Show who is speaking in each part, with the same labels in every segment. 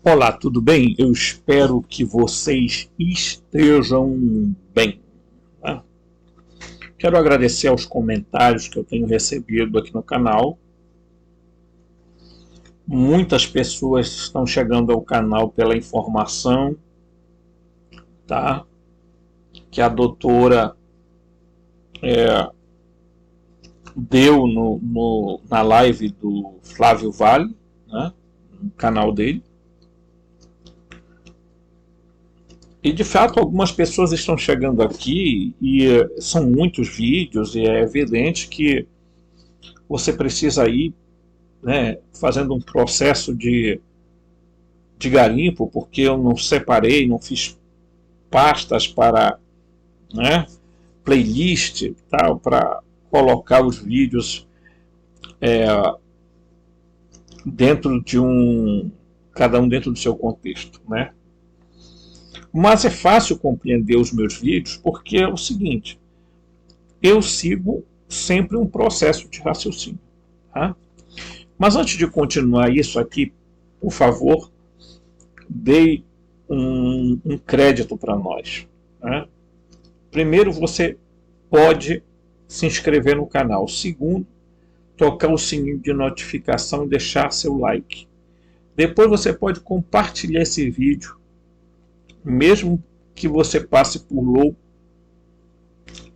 Speaker 1: Olá, tudo bem? Eu espero que vocês estejam bem, tá? Quero agradecer aos comentários que eu tenho recebido aqui no canal. Muitas pessoas estão chegando ao canal pela informação, tá? Que a doutora deu na live do Flávio Vale, né? No canal dele. E de fato algumas pessoas estão chegando aqui e são muitos vídeos e é evidente que você precisa ir, né, fazendo um processo de garimpo, porque eu não separei, não fiz pastas para, né, playlist tal, para colocar os vídeos dentro de cada um dentro do seu contexto, né? Mas é fácil compreender os meus vídeos porque é o seguinte: eu sigo sempre um processo de raciocínio, tá? Mas antes de continuar isso aqui, por favor, dê um crédito para nós, né? Primeiro, você pode se inscrever no canal. Segundo, tocar o sininho de notificação e deixar seu like. Depois você pode compartilhar esse vídeo, mesmo que você passe por louco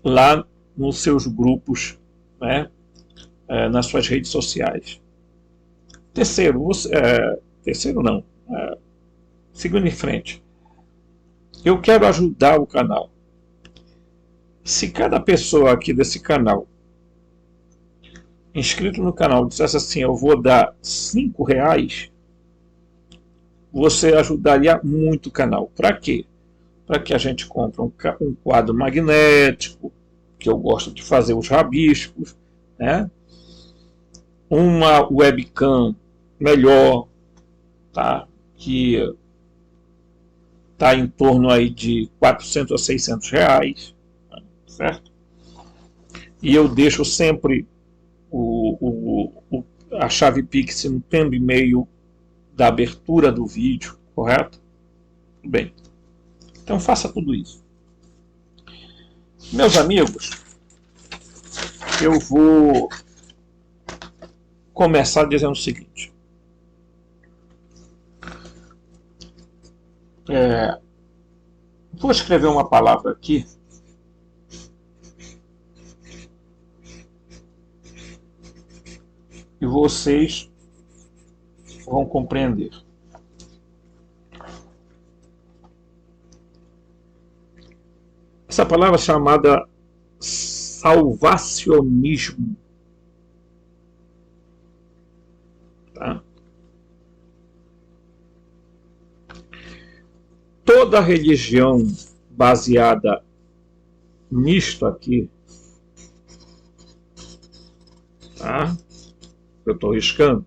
Speaker 1: lá nos seus grupos, né, nas suas redes sociais. Terceiro, seguindo em frente, eu quero ajudar o canal. Se cada pessoa aqui desse canal, inscrito no canal, dissesse assim: eu vou dar R$5, você ajudaria muito o canal. Para quê? Para que a gente compre um quadro magnético, que eu gosto de fazer os rabiscos, né? Uma webcam melhor, tá? Que está em torno aí de R$400 a R$600, certo? E eu deixo sempre a chave Pix no tempo e meio da abertura do vídeo, correto? Bem, então faça tudo isso. Meus amigos, eu vou começar dizendo o seguinte: vou escrever uma palavra aqui e vocês vão compreender. Essa palavra é chamada salvacionismo. Tá? Toda religião baseada nisto aqui, tá? Eu estou riscando,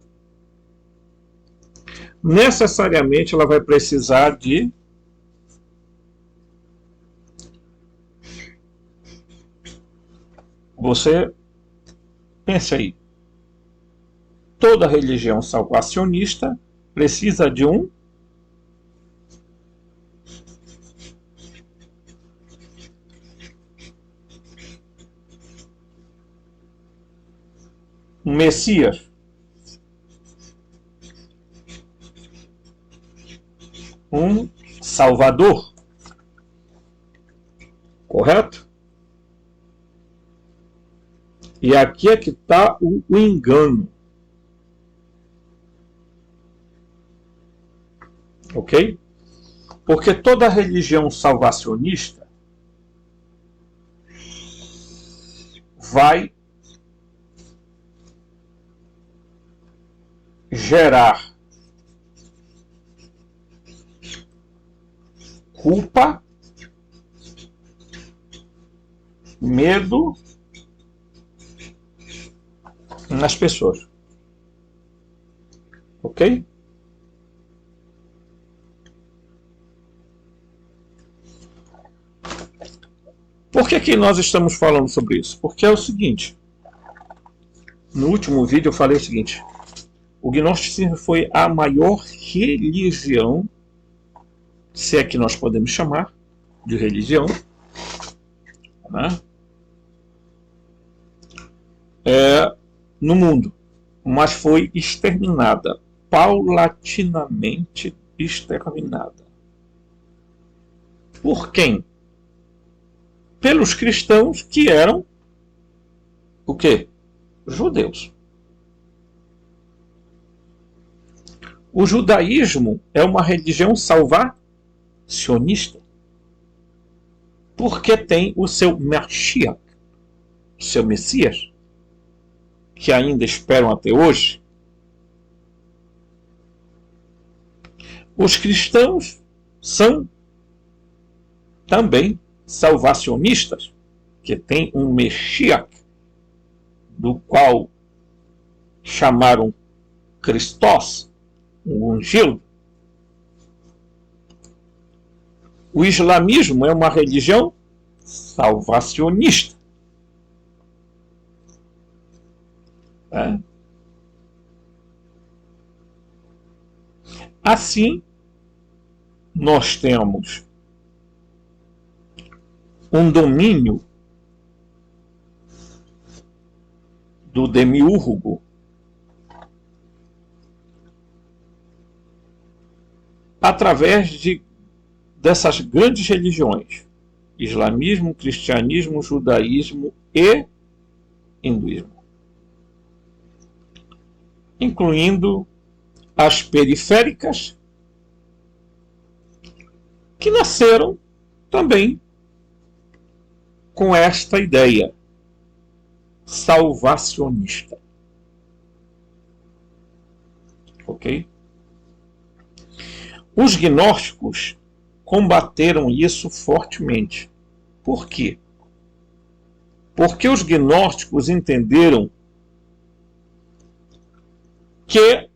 Speaker 1: necessariamente ela vai precisar de você. Pense aí, toda religião salvacionista precisa de um Messias, um Salvador, correto? E aqui é que está o engano, ok? Porque toda religião salvacionista vai gerar culpa, medo nas pessoas, ok? Por que nós estamos falando sobre isso? Porque é o seguinte: no último vídeo eu falei o seguinte: O gnosticismo foi a maior religião, se é que nós podemos chamar de religião, né? No mundo, mas foi exterminada, paulatinamente exterminada. Por quem? Pelos cristãos, que eram o quê? Judeus. O judaísmo é uma religião salvacionista, porque tem o seu Mashiach, o seu Messias, que ainda esperam até hoje. Os cristãos são também salvacionistas, que tem um Messias, do qual chamaram Christos, um ungido. O islamismo é uma religião salvacionista. Assim, nós temos um domínio do demiurgo através dessas grandes religiões: islamismo, cristianismo, judaísmo e hinduísmo, incluindo as periféricas, que nasceram também com esta ideia salvacionista. Ok? Os gnósticos combateram isso fortemente. Por quê? Porque os gnósticos entenderam que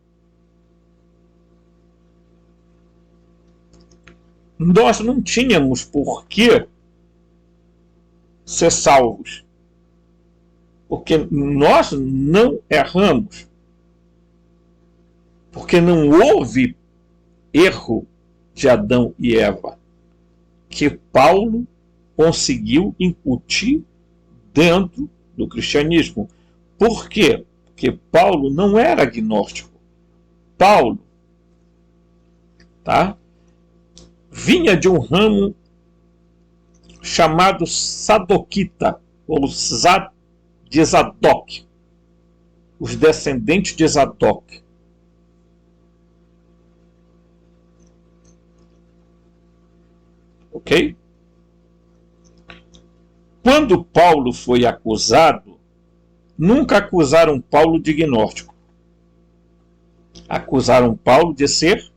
Speaker 1: nós não tínhamos por que ser salvos, porque nós não erramos, porque não houve erro de Adão e Eva, que Paulo conseguiu incutir dentro do cristianismo. Por quê? Porque Paulo não era agnóstico. Paulo, vinha de um ramo chamado Sadoquita, ou de Zadok, os descendentes de Zadok. Ok? Quando Paulo foi acusado, nunca acusaram Paulo de gnóstico. Acusaram Paulo de ser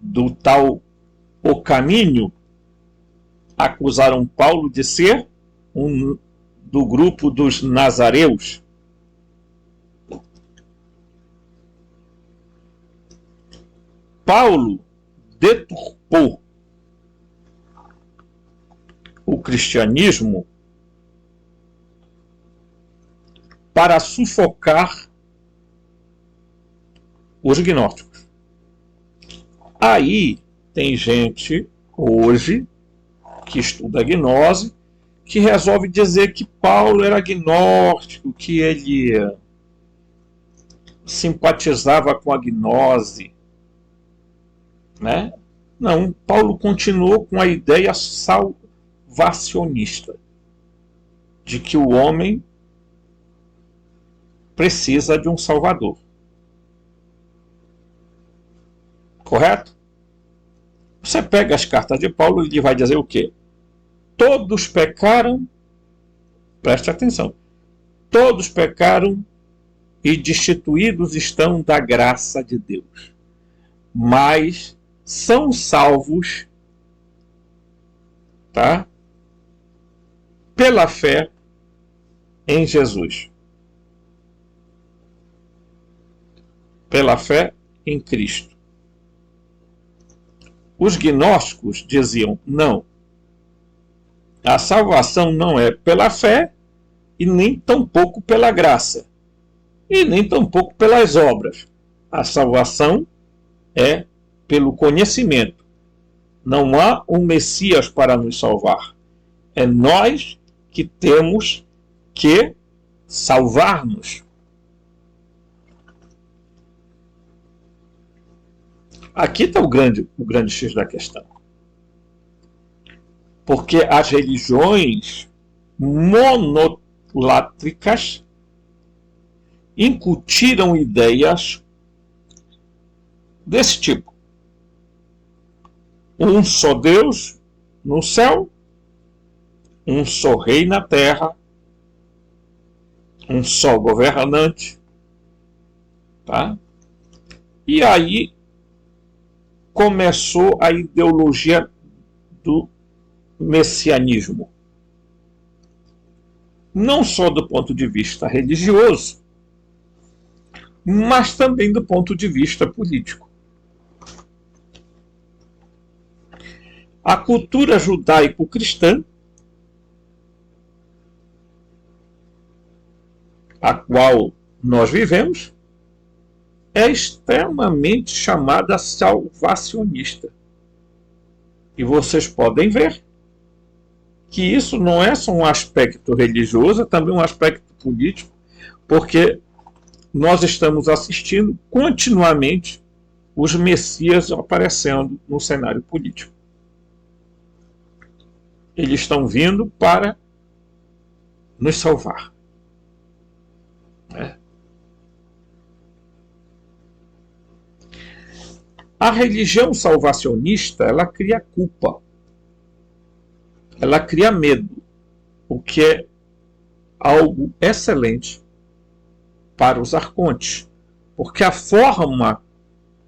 Speaker 1: do tal o caminho. Acusaram Paulo de ser do grupo dos nazareus. Paulo deturpou o cristianismo para sufocar os gnósticos. Aí tem gente hoje que estuda a gnose, que resolve dizer que Paulo era gnóstico, que ele simpatizava com a gnose, né? Não, Paulo continuou com a ideia salvacionista de que o homem precisa de um salvador. Correto? Você pega as cartas de Paulo e ele vai dizer o quê? Todos pecaram, preste atenção, todos pecaram e destituídos estão da graça de Deus, mas são salvos, pela fé em Jesus, pela fé em Cristo. Os gnósticos diziam, não, a salvação não é pela fé e nem tampouco pela graça. e nem tampouco pelas obras. A salvação é pelo conhecimento. Não há um Messias para nos salvar. É nós que temos que salvar-nos. Aqui está o grande X da questão. Porque as religiões monolátricas incutiram ideias desse tipo. Um só Deus no céu, um só rei na terra, um só governante, tá? E aí começou a ideologia do messianismo. Não só do ponto de vista religioso, mas também do ponto de vista político. A cultura judaico-cristã, a qual nós vivemos, é extremamente chamada salvacionista. E vocês podem ver que isso não é só um aspecto religioso, é também um aspecto político, porque nós estamos assistindo continuamente os messias aparecendo no cenário político. Eles estão vindo para nos salvar. A religião salvacionista, ela cria culpa. Ela cria medo, o que é algo excelente para os arcontes. Porque a forma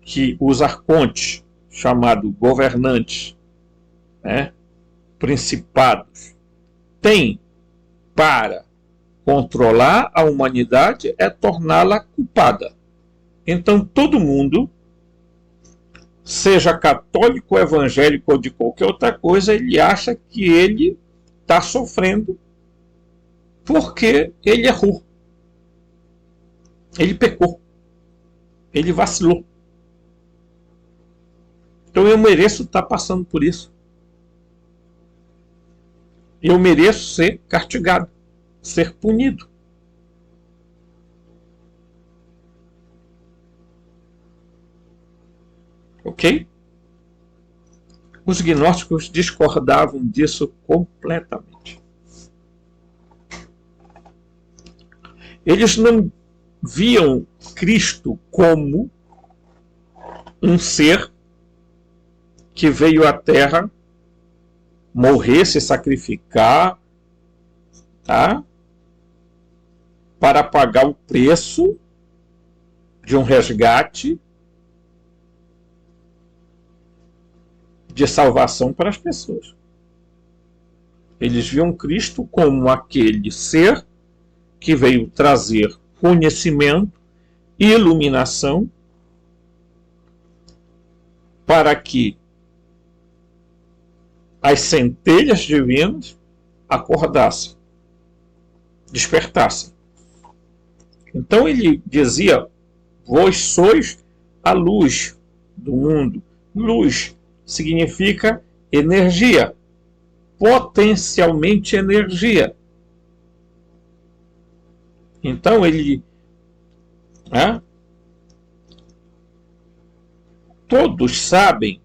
Speaker 1: que os arcontes, chamados governantes, principados, têm para controlar a humanidade é torná-la culpada. Então todo mundo, seja católico, evangélico ou de qualquer outra coisa, ele acha que ele está sofrendo porque ele errou. Ele pecou. Ele vacilou. Então eu mereço estar passando por isso. Eu mereço ser castigado, ser punido. Ok? Os gnósticos discordavam disso completamente. Eles não viam Cristo como um ser que veio à Terra morrer, se sacrificar, tá? Para pagar o preço de um resgate de salvação para as pessoas. Eles viam Cristo como aquele ser que veio trazer conhecimento e iluminação para que as centelhas divinas acordassem, despertassem. Então ele dizia: vós sois a luz do mundo. Luz significa energia, potencialmente energia. Então ele, todos sabem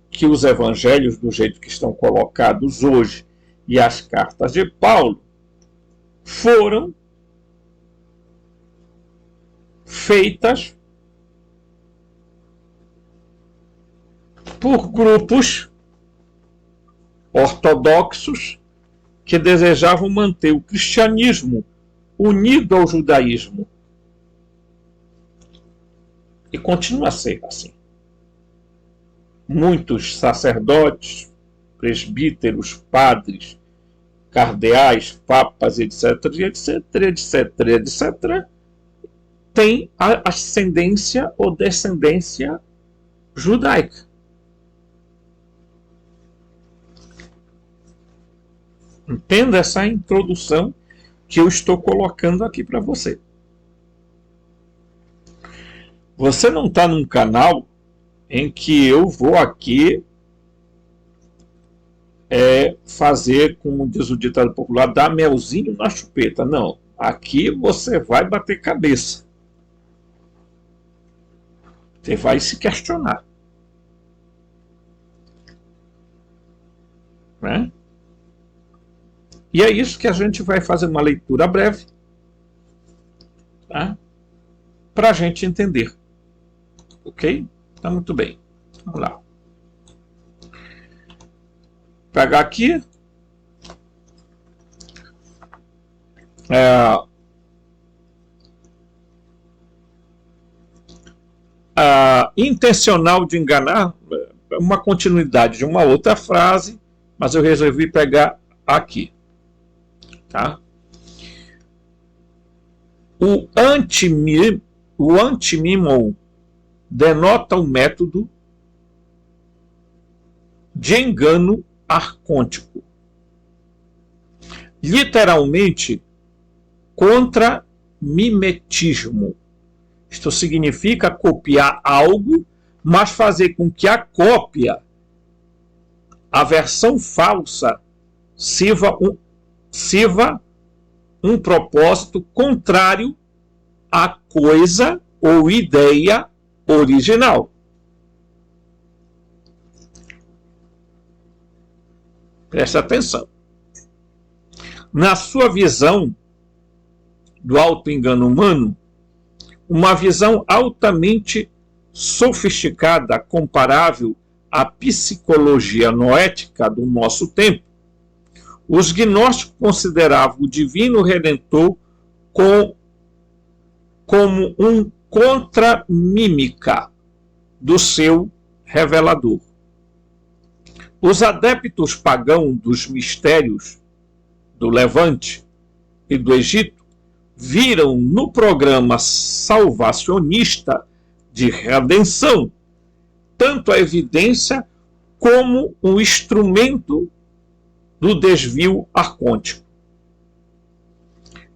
Speaker 1: que os evangelhos, do jeito que estão colocados hoje, e as cartas de Paulo, foram feitas por grupos ortodoxos que desejavam manter o cristianismo unido ao judaísmo. E continua a ser assim. Muitos sacerdotes, presbíteros, padres, cardeais, papas, etc., têm a ascendência ou descendência judaica. Entenda essa introdução que eu estou colocando aqui para você. Você não está num canal em que eu vou aqui fazer, como diz o ditado popular, dar melzinho na chupeta. Não. Aqui você vai bater cabeça. Você vai se questionar. Né? E é isso que a gente vai fazer uma leitura breve, tá? Para a gente entender. Ok? Tá muito bem. Vamos lá. Pegar aqui. Intencional de enganar, uma continuidade de uma outra frase, mas eu resolvi pegar aqui. Tá? O antimimo denota o método de engano arcôntico. Literalmente, contra mimetismo. Isto significa copiar algo, mas fazer com que a cópia, a versão falsa, sirva um propósito contrário à coisa ou ideia original. Presta atenção. Na sua visão do auto-engano humano, uma visão altamente sofisticada, comparável à psicologia noética do nosso tempo, os gnósticos consideravam o divino redentor como um contra-mímica do seu revelador. Os adeptos pagãos dos mistérios do Levante e do Egito viram no programa salvacionista de redenção tanto a evidência como um instrumento do desvio arcôntico.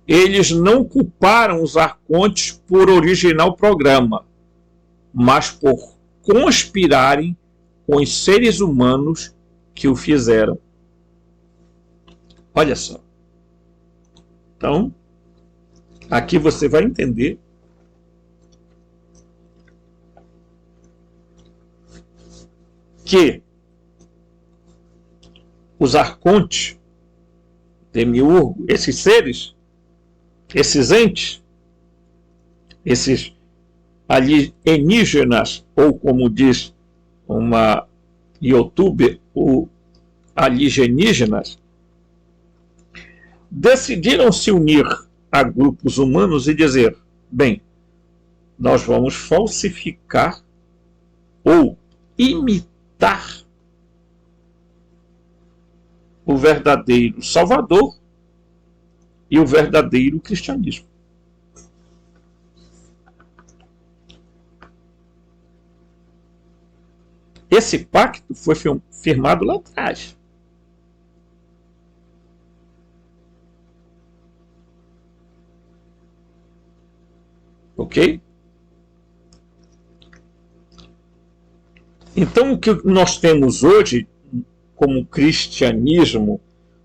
Speaker 1: Eles não culparam os arcontes por original programa, mas por conspirarem com os seres humanos que o fizeram. Olha só. Então, aqui você vai entender que os arcontes, demiurgo, esses seres, esses entes, esses alienígenas, ou como diz uma youtuber, o alienígenas, decidiram se unir a grupos humanos e dizer, bem, nós vamos falsificar ou imitar o verdadeiro Salvador e o verdadeiro cristianismo. Esse pacto foi firmado lá atrás. Ok? Então, o que nós temos hoje, como cristianismo,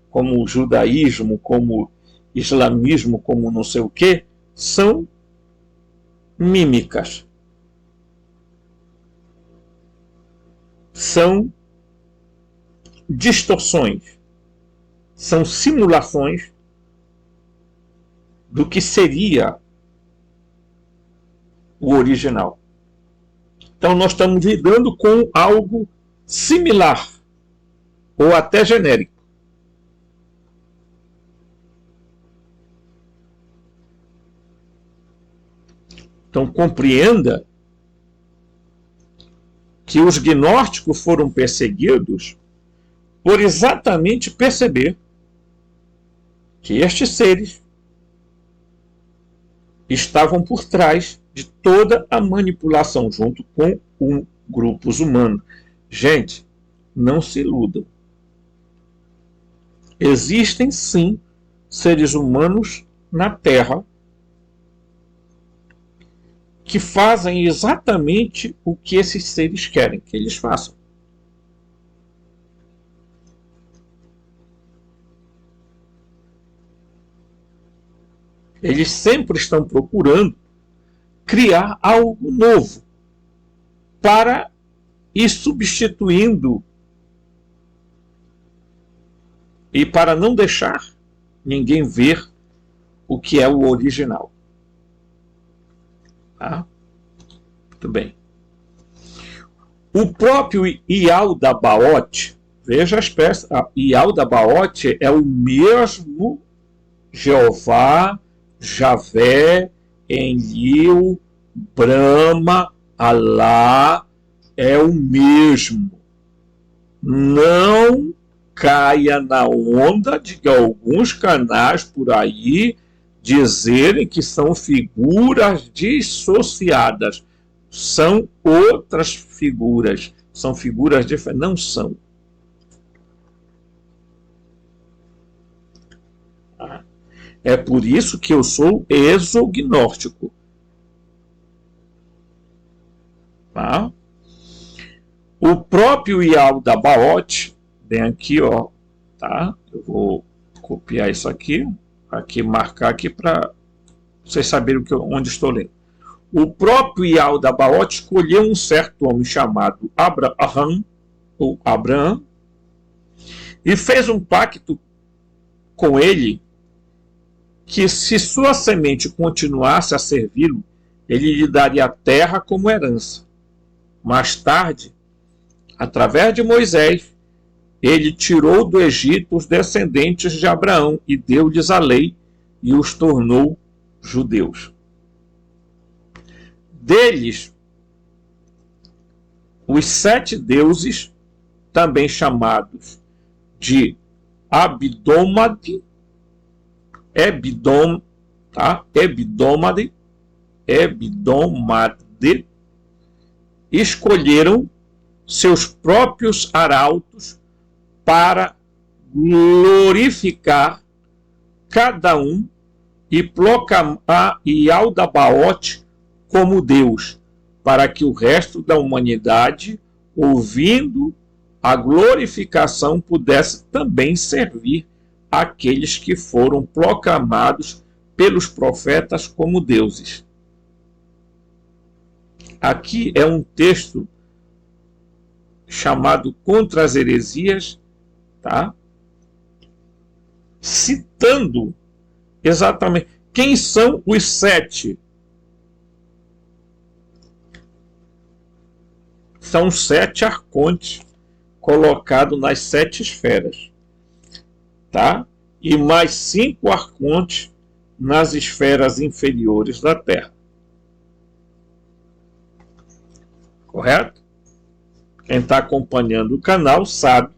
Speaker 1: como judaísmo, como islamismo, como não sei o quê, são mímicas. São distorções. São simulações do que seria o original. Então, nós estamos lidando com algo similar, ou até genérico. Então, compreenda que os gnósticos foram perseguidos por exatamente perceber que estes seres estavam por trás de toda a manipulação junto com grupos humanos. Gente, não se iludam. Existem sim seres humanos na Terra que fazem exatamente o que esses seres querem que eles façam. Eles sempre estão procurando criar algo novo para ir substituindo e para não deixar ninguém ver o que é o original. Tá? Muito bem. O próprio Yaldabaoth, veja as peças, Yaldabaoth é o mesmo Jeová, Javé, Enlil, Brahma, Alá, é o mesmo. Não caia na onda de alguns canais por aí dizerem que são figuras dissociadas. São outras figuras. São figuras diferentes. Não são. É por isso que eu sou exognóstico. Tá? O próprio Yaldabaoth, bem aqui, ó, tá? Eu vou copiar isso aqui, marcar aqui para vocês saberem onde estou lendo. O próprio Yaldabaoth escolheu um certo homem chamado Abraham, e fez um pacto com ele que, se sua semente continuasse a servi-lo, ele lhe daria a terra como herança. Mais tarde, através de Moisés, ele tirou do Egito os descendentes de Abraão e deu-lhes a lei e os tornou judeus. Deles, os 7 deuses, também chamados de Abdômade, escolheram seus próprios arautos para glorificar cada um e proclamar Yaldabaoth como Deus, para que o resto da humanidade, ouvindo a glorificação, pudesse também servir aqueles que foram proclamados pelos profetas como deuses. Aqui é um texto chamado Contra as Heresias, tá? Citando exatamente quem são os 7. São 7 arcontes colocados nas 7 esferas, tá? E mais 5 arcontes nas esferas inferiores da Terra. Correto? Quem está acompanhando o canal sabe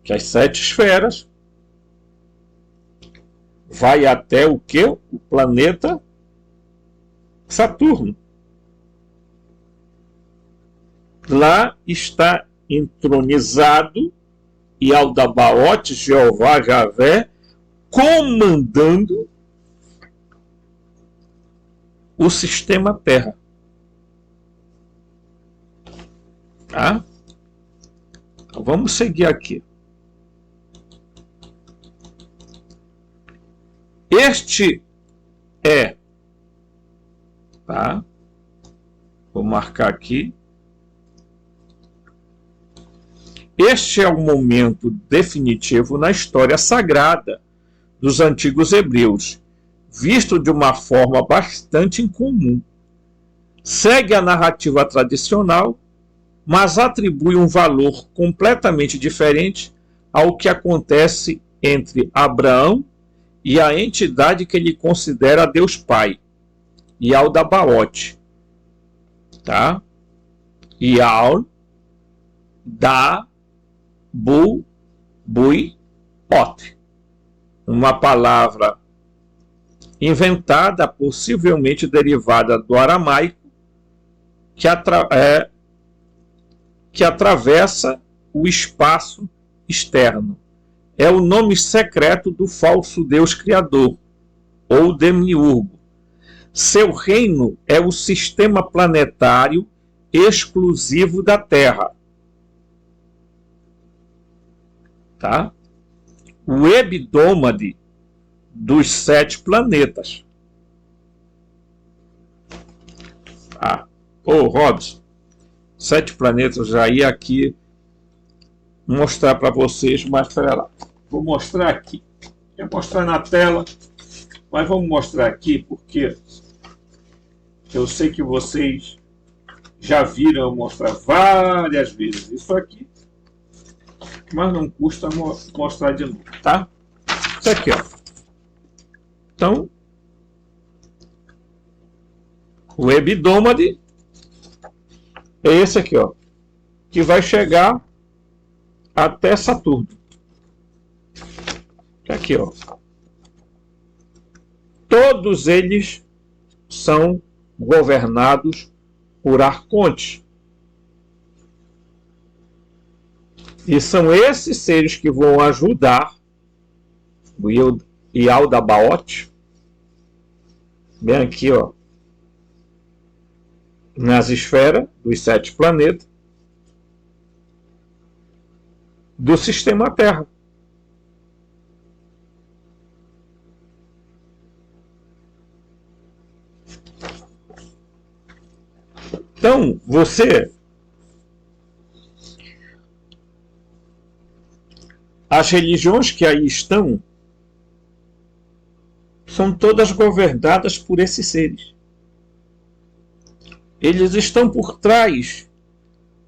Speaker 1: que as 7 esferas vai até o que? O planeta Saturno. Lá está entronizado Yaldabaoth, Jeová, Javé, comandando o sistema Terra. Tá? Então, vamos seguir aqui. Este é, tá? Vou marcar aqui. Este é o momento definitivo na história sagrada dos antigos hebreus, visto de uma forma bastante incomum. Segue a narrativa tradicional, mas atribui um valor completamente diferente ao que acontece entre Abraão e a entidade que ele considera Deus Pai, Yaldabaoth, tá? Yaldabaoth, uma palavra inventada, possivelmente derivada do aramaico, que atravessa o espaço externo. É o nome secreto do falso Deus Criador, ou Demiurgo. Seu reino é o sistema planetário exclusivo da Terra. Tá? O Hebdômade dos 7 planetas. Robson, 7 planetas, eu já ia aqui mostrar para vocês, mas espera lá. Vou mostrar aqui. Vou mostrar na tela, mas vamos mostrar aqui porque eu sei que vocês já viram eu mostrar várias vezes isso aqui, mas não custa mostrar de novo, tá? Isso aqui, ó. Então, o Hebdômade é esse aqui, ó, que vai chegar até Saturno. Aqui, ó. Todos eles são governados por arcontes. E são esses seres que vão ajudar o Yaldabaoth, bem aqui, ó, nas esferas dos 7 planetas do sistema Terra. Então, as religiões que aí estão são todas governadas por esses seres. Eles estão por trás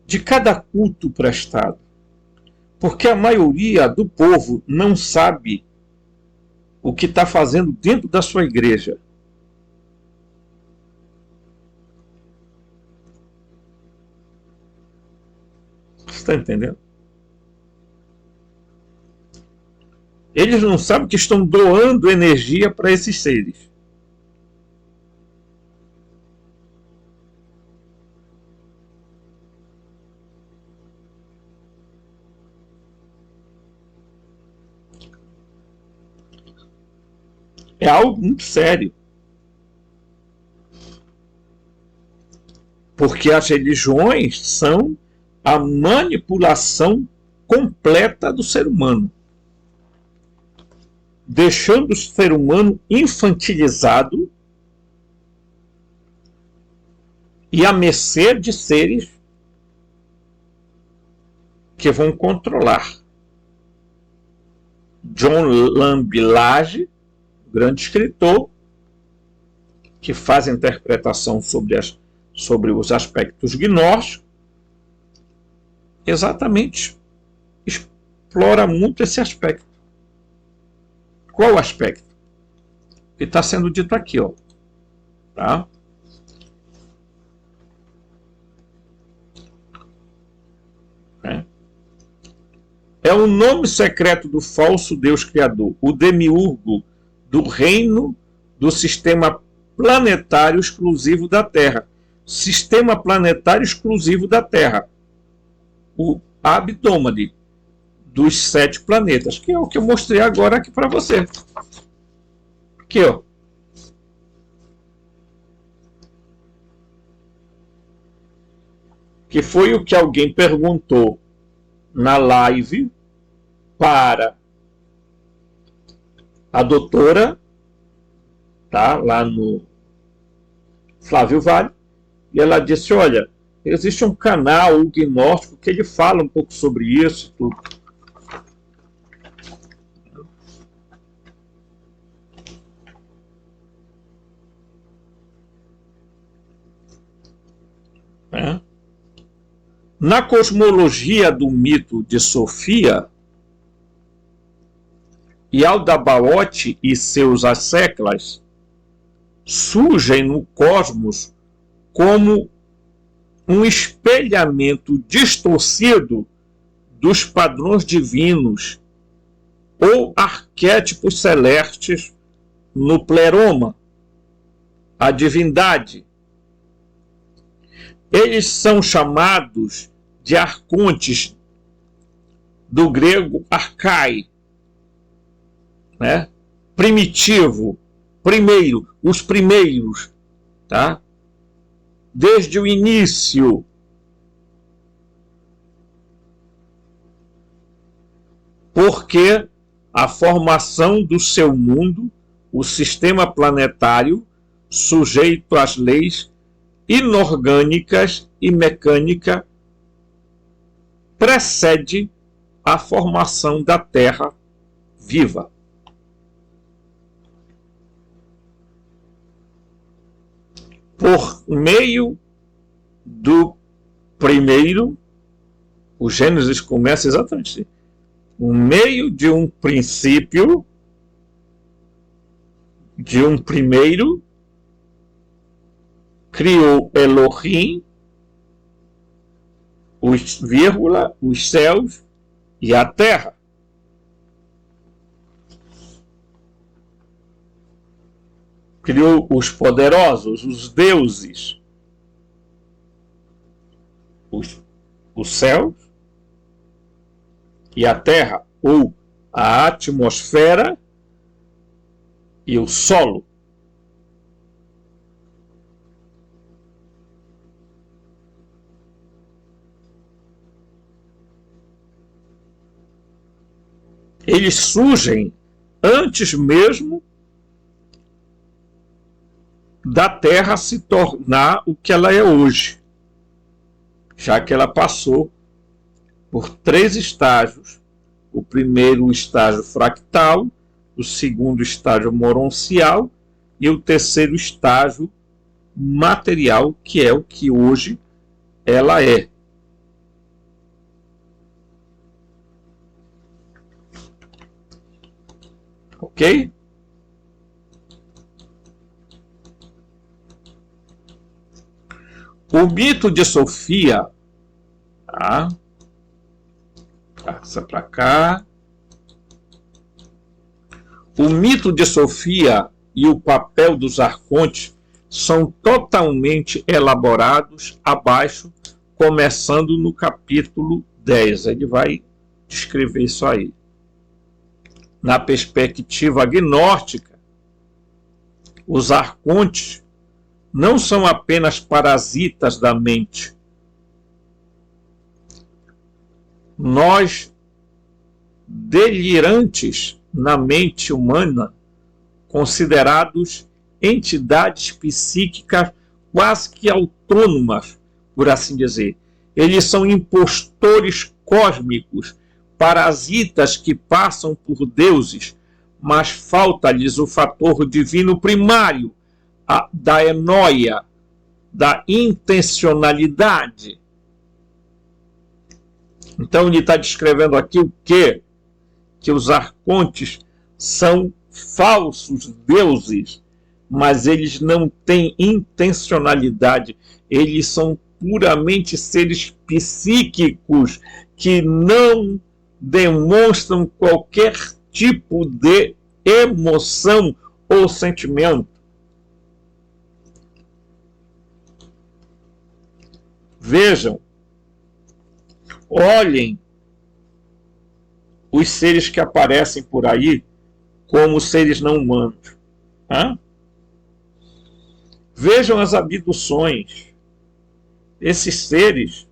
Speaker 1: de cada culto prestado, porque a maioria do povo não sabe o que está fazendo dentro da sua igreja. Você está entendendo? Eles não sabem que estão doando energia para esses seres. É algo muito sério. Porque as religiões são a manipulação completa do ser humano, deixando o ser humano infantilizado e à mercê de seres que vão controlar. John Lambilage, grande escritor, que faz a interpretação sobre os aspectos gnósticos, exatamente explora muito esse aspecto. Qual aspecto? Que está sendo dito aqui, ó. Tá? É o nome secreto do falso Deus Criador, o demiurgo do reino do sistema planetário exclusivo da Terra. Sistema planetário exclusivo da Terra. O Hebdômade dos 7 planetas, que é o que eu mostrei agora aqui para você. Aqui, ó. Que foi o que alguém perguntou na live para a doutora, tá, lá no Flávio Vale, e ela disse, olha, existe um canal, o Gnóstico, que ele fala um pouco sobre isso e tudo. Na cosmologia do mito de Sofia, Yaldabaoth e seus asseclas surgem no cosmos como um espelhamento distorcido dos padrões divinos ou arquétipos celestes no pleroma, a divindade. Eles são chamados de arcontes, do grego arcai, né? Primitivo, primeiro, os primeiros, tá? Desde o início. Porque a formação do seu mundo, o sistema planetário, sujeito às leis inorgânicas e mecânica, precede a formação da Terra viva. Por meio do primeiro, o Gênesis começa exatamente assim, por meio de um princípio, de um primeiro, criou Elohim, os céus e a terra. Criou os poderosos, os deuses, os céus e a terra, ou a atmosfera e o solo. Eles surgem antes mesmo da Terra se tornar o que ela é hoje, já que ela passou por 3 estágios. O primeiro, o estágio fractal, o segundo, estágio moroncial, e o terceiro estágio material, que é o que hoje ela é. Ok? O mito de Sofia, tá? Passa para cá. O mito de Sofia e o papel dos arcontes são totalmente elaborados abaixo, começando no capítulo 10. Ele vai descrever isso aí. Na perspectiva gnóstica, os arcontes não são apenas parasitas da mente. Nós, delirantes na mente humana, considerados entidades psíquicas quase que autônomas, por assim dizer. Eles são impostores cósmicos, parasitas que passam por deuses, mas falta-lhes o fator divino primário, da enóia, da intencionalidade. Então ele está descrevendo aqui o quê? Que os arcontes são falsos deuses, mas eles não têm intencionalidade. Eles são puramente seres psíquicos que não demonstram qualquer tipo de emoção ou sentimento. Vejam, olhem os seres que aparecem por aí como seres não humanos. Vejam as abduções. Esses seres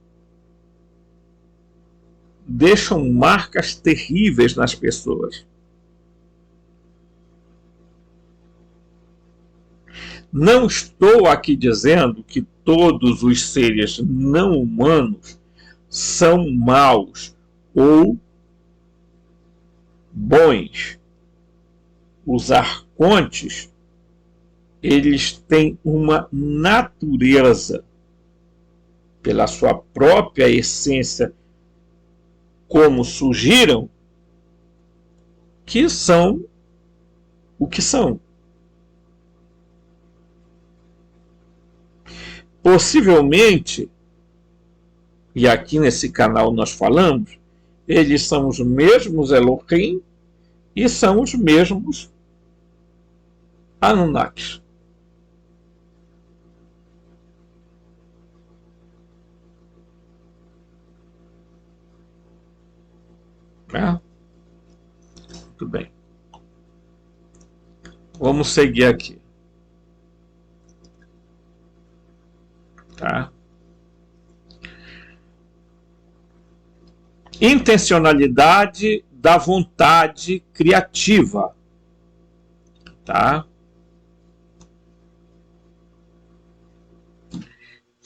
Speaker 1: deixam marcas terríveis nas pessoas. Não estou aqui dizendo que todos os seres não humanos são maus ou bons. Os arcontes, eles têm uma natureza, pela sua própria essência, como surgiram, que são o que são. Possivelmente, e aqui nesse canal nós falamos, eles são os mesmos Elohim e são os mesmos Anunnakis. Muito bem. Vamos seguir aqui. intencionalidade da vontade criativa, tá?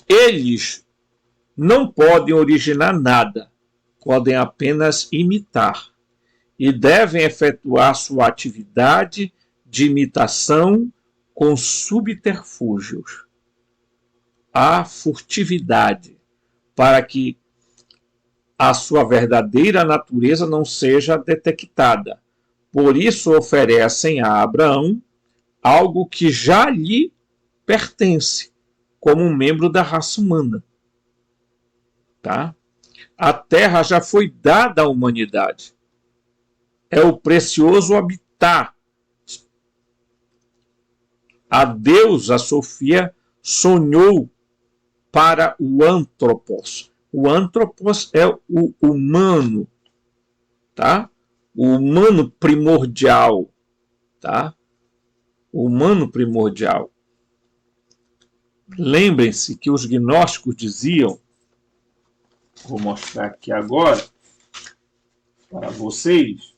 Speaker 1: Eles não podem originar nada, podem apenas imitar e devem efetuar sua atividade de imitação com subterfúgios. A furtividade, para que a sua verdadeira natureza não seja detectada. Por isso oferecem a Abraão algo que já lhe pertence, como um membro da raça humana. Tá? A terra já foi dada à humanidade. É o precioso habitat. A deusa Sofia sonhou para o antropos. O antropos é o humano, tá? O humano primordial, tá? O humano primordial. Lembrem-se que os gnósticos diziam, vou mostrar aqui agora para vocês,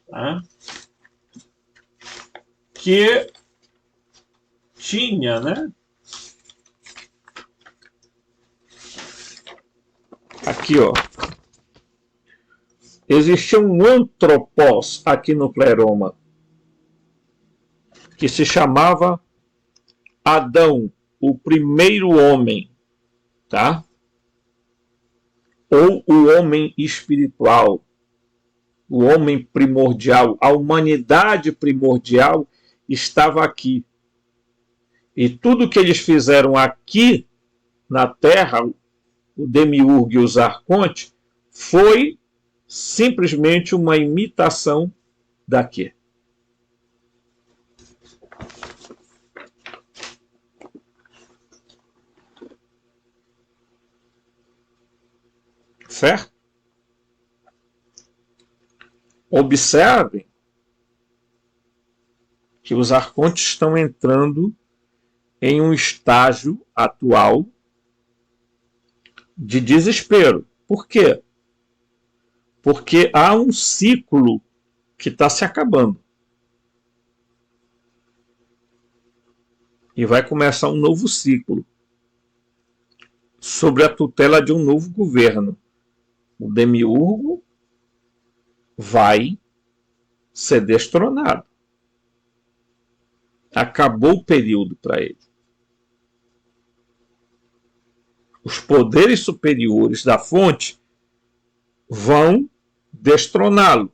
Speaker 1: tá? Que tinha, né? Aqui, ó. Existia um antropos aqui no Pleroma, que se chamava Adão, o primeiro homem, tá? Ou o homem espiritual, o homem primordial, a humanidade primordial estava aqui. E tudo que eles fizeram aqui na Terra, o Demiurgo e os arcontes, foi simplesmente uma imitação daqui. Certo? Observem que os arcontes estão entrando em um estágio atual de desespero. Por quê? Porque há um ciclo que está se acabando. E vai começar um novo ciclo sobre a tutela de um novo governo. O Demiurgo vai ser destronado. Acabou o período para ele. Os poderes superiores da fonte vão destroná-lo.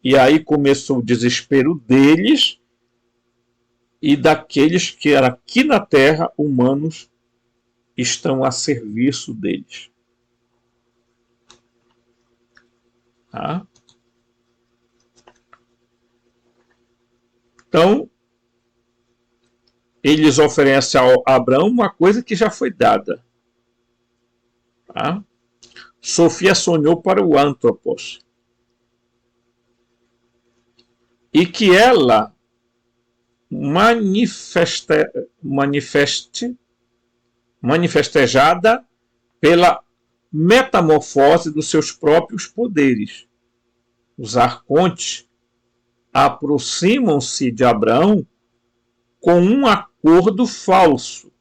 Speaker 1: E aí começou o desespero deles e daqueles que eram aqui na Terra, humanos, estão a serviço deles. Tá? Então, eles oferecem a Abraão uma coisa que já foi dada. Tá? Sofia sonhou para o antropos. E que ela manifestejada pela metamorfose dos seus próprios poderes. Os arcontes aproximam-se de Abraão com um acordo falso,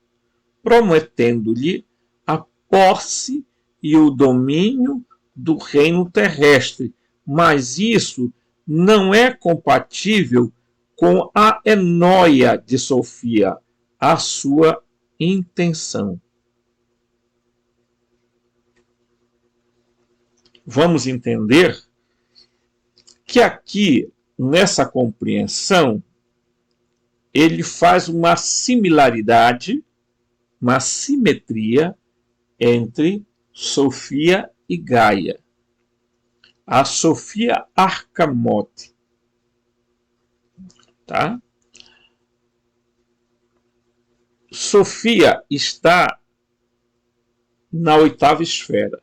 Speaker 1: prometendo-lhe a posse e o domínio do reino terrestre. Mas isso não é compatível com a enóia de Sofia, a sua intenção. Vamos entender que aqui, nessa compreensão, ele faz uma similaridade, uma simetria entre Sofia e Gaia. A Sofia Arcamote. Tá? Sofia está na oitava esfera.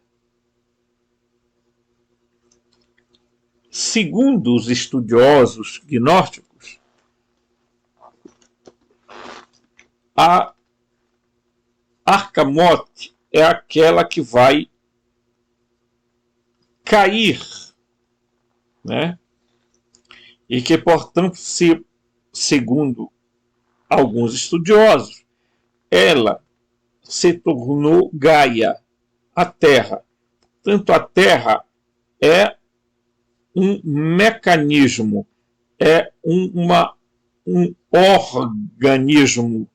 Speaker 1: Segundo os estudiosos gnósticos, a Arcamote é aquela que vai cair, né? E que, portanto, segundo alguns estudiosos, ela se tornou Gaia, a Terra. Tanto a Terra é um mecanismo, é um organismo,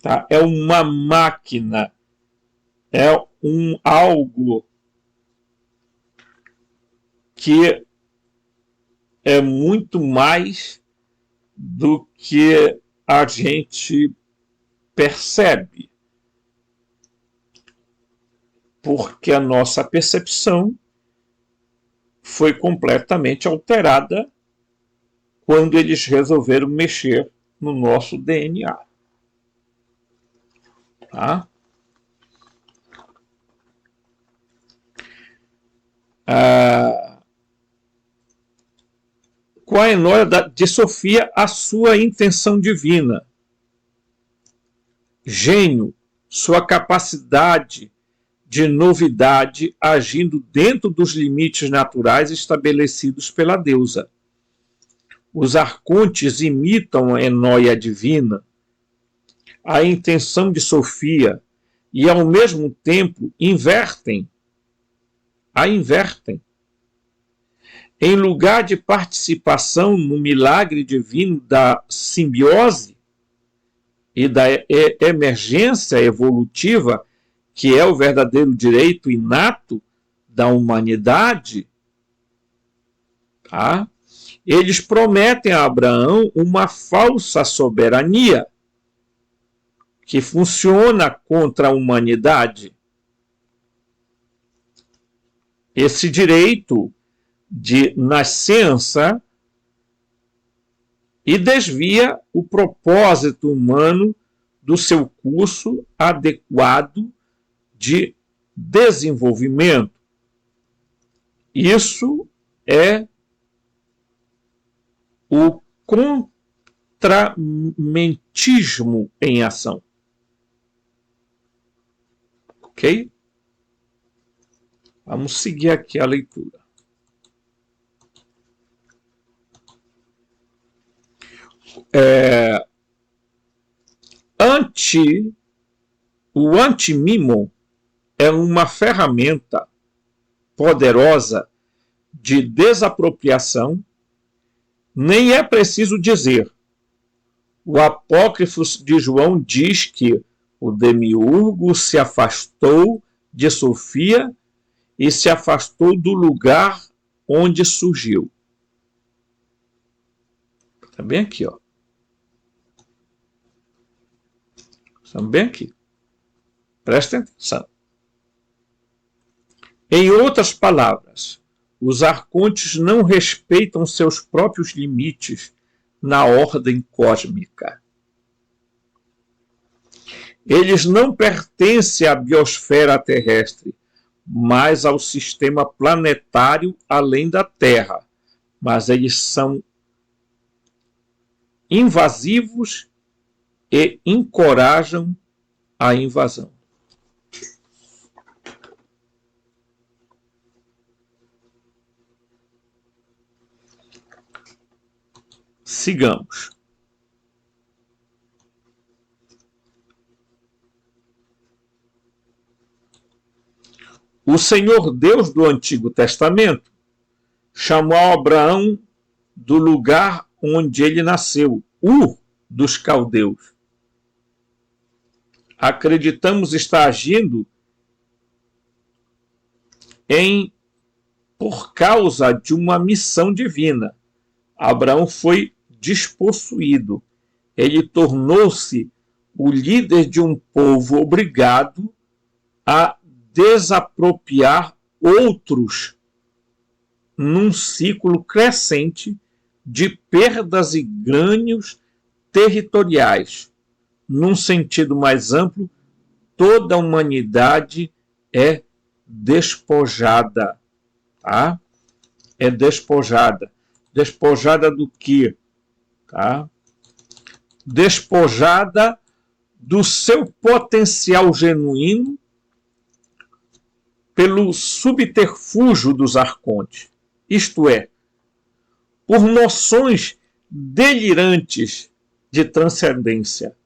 Speaker 1: tá? É uma máquina, é algo que é muito mais do que a gente percebe, porque a nossa percepção foi completamente alterada quando eles resolveram mexer no nosso DNA. Tá? Com a Enóia de Sofia, a sua intenção divina, gênio, sua capacidade de novidade agindo dentro dos limites naturais estabelecidos pela deusa. Os arcontes imitam a Enóia divina, a intenção de Sofia, e ao mesmo tempo a invertem. Em lugar de participação no milagre divino da simbiose e da emergência evolutiva, que é o verdadeiro direito inato da humanidade, tá? Eles prometem a Abraão uma falsa soberania que funciona contra a humanidade. Esse direito de nascença e desvia o propósito humano do seu curso adequado de desenvolvimento. Isso é o contramentismo em ação. Ok? Vamos seguir aqui a leitura. O antimimo é uma ferramenta poderosa de desapropriação. Nem é preciso dizer. O apócrifo de João diz que o demiurgo se afastou de Sofia e se afastou do lugar onde surgiu. Está bem aqui, ó. Estamos bem aqui. Prestem atenção. Em outras palavras, os arcontes não respeitam seus próprios limites na ordem cósmica. Eles não pertencem à biosfera terrestre, mas ao sistema planetário além da Terra. Mas eles são invasivos e encorajam a invasão. Sigamos. O Senhor Deus do Antigo Testamento chamou Abraão do lugar onde ele nasceu, Ur dos Caldeus. Acreditamos estar agindo por causa de uma missão divina. Abraão foi despossuído. Ele tornou-se o líder de um povo obrigado a desapropriar outros num ciclo crescente de perdas e ganhos territoriais. Num sentido mais amplo, toda a humanidade é despojada. Tá? É despojada. Despojada do quê? Tá? Despojada do seu potencial genuíno pelo subterfúgio dos arcontes, isto é, por noções delirantes de transcendência.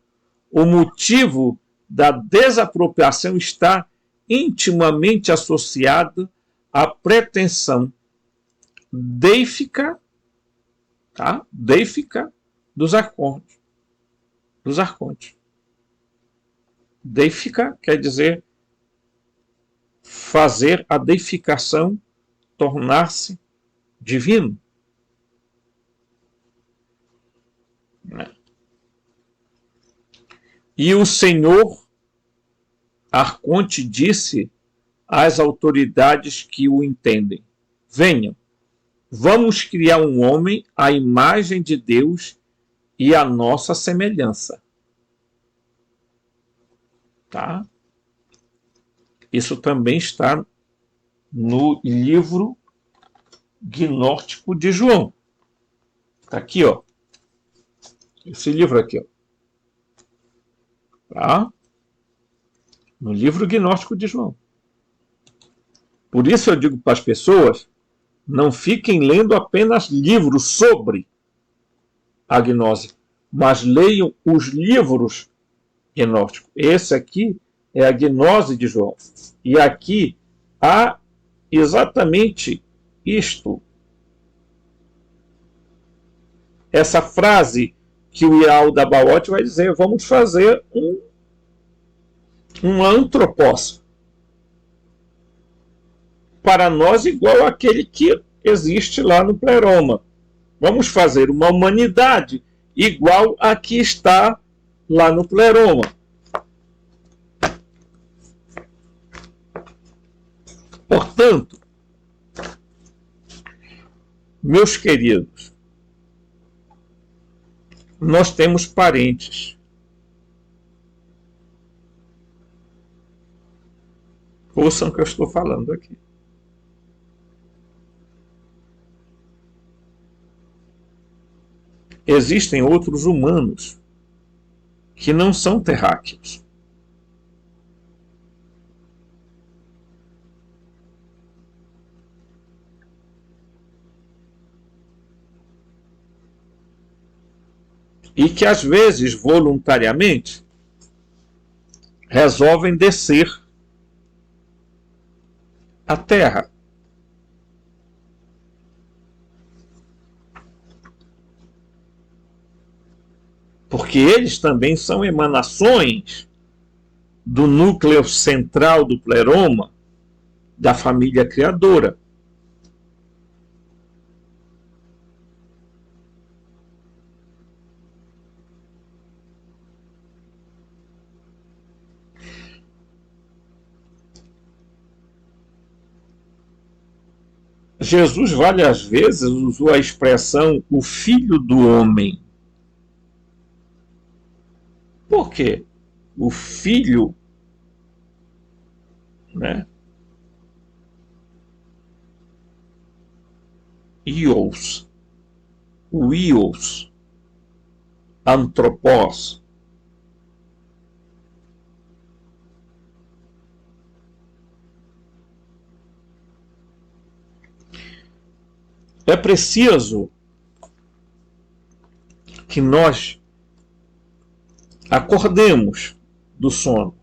Speaker 1: O motivo da desapropriação está intimamente associado à pretensão deifica, tá? Deifica dos arcontes. Deifica quer dizer fazer a deificação tornar-se divino. E o Senhor Arconte disse às autoridades que o entendem: venham, vamos criar um homem à imagem de Deus e à nossa semelhança. Tá? Isso também está no livro gnóstico de João. Está aqui, ó. Esse livro aqui, ó. Tá? No livro gnóstico de João. Por isso eu digo para as pessoas, não fiquem lendo apenas livros sobre a gnose, mas leiam os livros gnósticos. Esse aqui é a gnose de João. E aqui há exatamente isto. Essa frase que o Ial da Baote vai dizer, vamos fazer um antropós para nós igual àquele que existe lá no Pleroma. Vamos fazer uma humanidade igual a que está lá no Pleroma. Portanto, meus queridos, nós temos parentes. Ouçam o que eu estou falando aqui. Existem outros humanos que não são terráqueos. E que às vezes, voluntariamente, resolvem descer à Terra. Porque eles também são emanações do núcleo central do Pleroma, da família criadora. Jesus várias vezes usou a expressão o filho do homem. Por quê? O filho, né? Ios, o Ios, antropós. É preciso que nós acordemos do sono.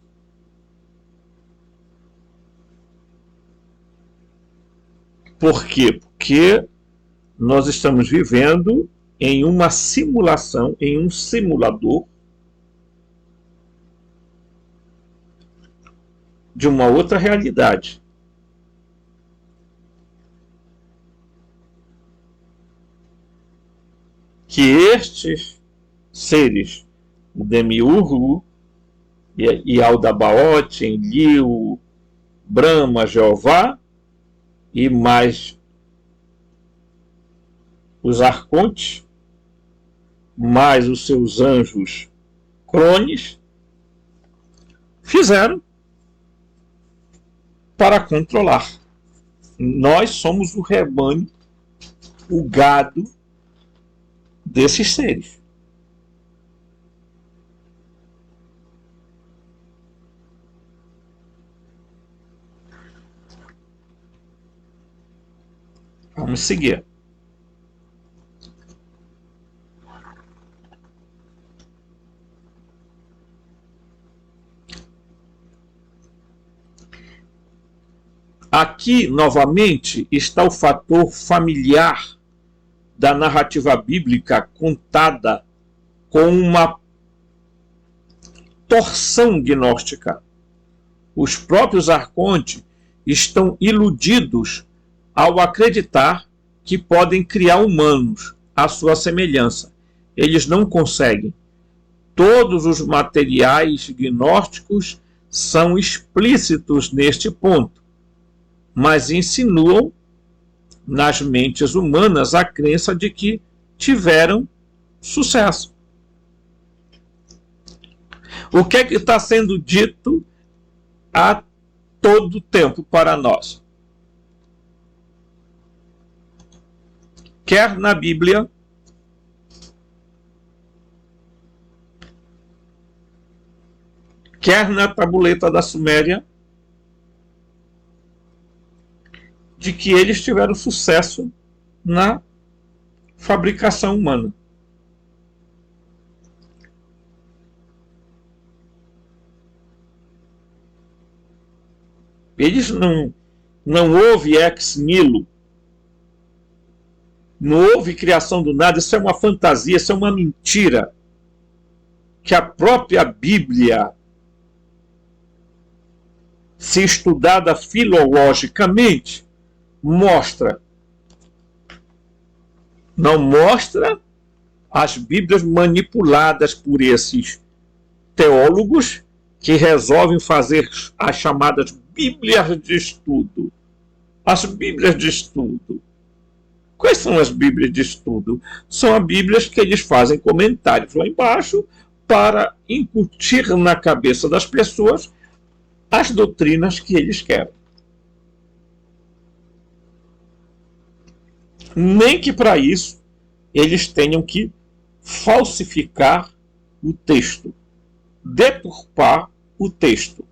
Speaker 1: Por quê? Porque nós estamos vivendo em uma simulação, em um simulador de uma outra realidade. Que estes seres, o Demiurgo e Aldabaoth, Enlil, Brahma, Jeová, e mais os arcontes, mais os seus anjos crones, fizeram para controlar. Nós somos o rebanho, o gado desses seres. Vamos seguir. Aqui, novamente, está o fator familiar da narrativa bíblica contada com uma torção gnóstica. Os próprios arcontes estão iludidos ao acreditar que podem criar humanos à sua semelhança. Eles não conseguem. Todos os materiais gnósticos são explícitos neste ponto, mas insinuam nas mentes humanas a crença de que tiveram sucesso. O que é que está sendo dito a todo tempo para nós? Quer na Bíblia, quer na tabuleta da Suméria, de que eles tiveram sucesso na fabricação humana. Eles não houve ex nihilo, não houve criação do nada. Isso é uma fantasia, isso é uma mentira que a própria Bíblia, se estudada filologicamente, mostra. Não mostra as Bíblias manipuladas por esses teólogos que resolvem fazer as chamadas Bíblias de estudo. As Bíblias de estudo. Quais são as Bíblias de estudo? São as Bíblias que eles fazem comentários lá embaixo para incutir na cabeça das pessoas as doutrinas que eles querem. Nem que para isso eles tenham que falsificar o texto, deturpar o texto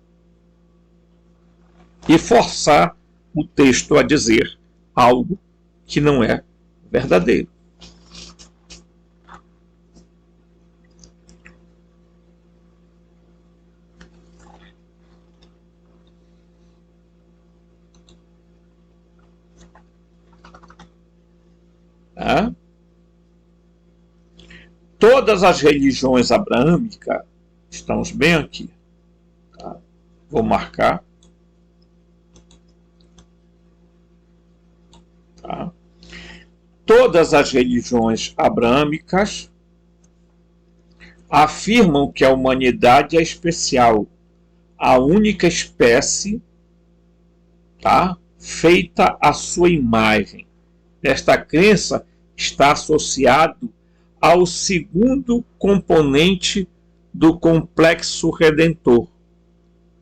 Speaker 1: e forçar o texto a dizer algo que não é verdadeiro. Tá? Todas as religiões abraâmicas, estamos bem aqui, tá? Vou marcar. Tá? Todas as religiões abraâmicas afirmam que a humanidade é especial, a única espécie, tá? Feita à sua imagem. Esta crença está associado ao segundo componente do complexo redentor,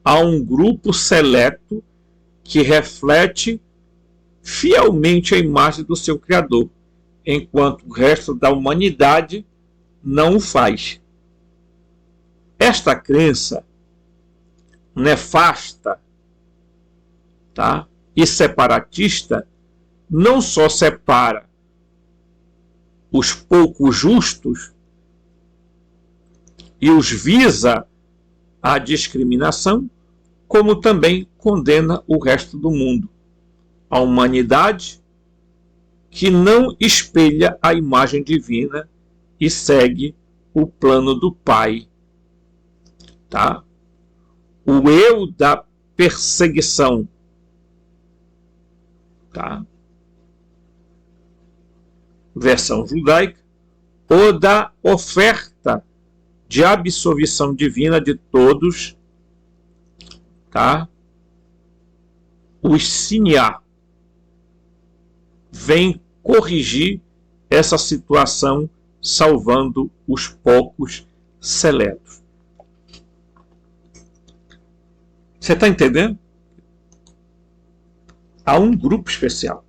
Speaker 1: a um grupo seleto que reflete fielmente a imagem do seu Criador, enquanto o resto da humanidade não o faz. Esta crença nefasta, tá? E separatista não só separa os poucos justos e os visa à discriminação, como também condena o resto do mundo. A humanidade que não espelha a imagem divina e segue o plano do Pai. Tá? O eu da perseguição. Tá? Versão judaica, ou da oferta de absolvição divina de todos, tá? Os Siniá vem corrigir essa situação, salvando os poucos seletos. Você está entendendo? Há um grupo especial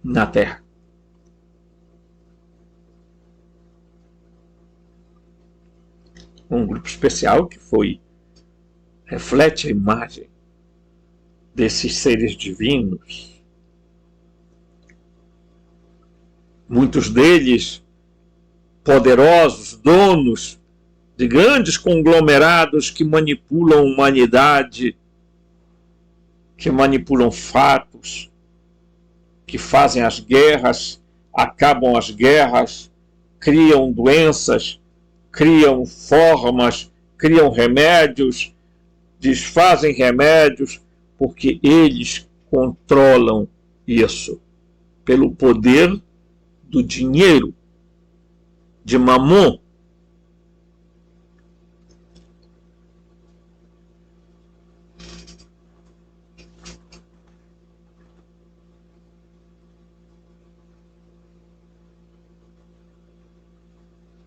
Speaker 1: na Terra. Um grupo especial que reflete a imagem desses seres divinos, muitos deles poderosos, donos de grandes conglomerados que manipulam a humanidade, que manipulam fatos, que fazem as guerras, acabam as guerras, criam doenças, criam formas, criam remédios, desfazem remédios, porque eles controlam isso pelo poder do dinheiro, de Mamon.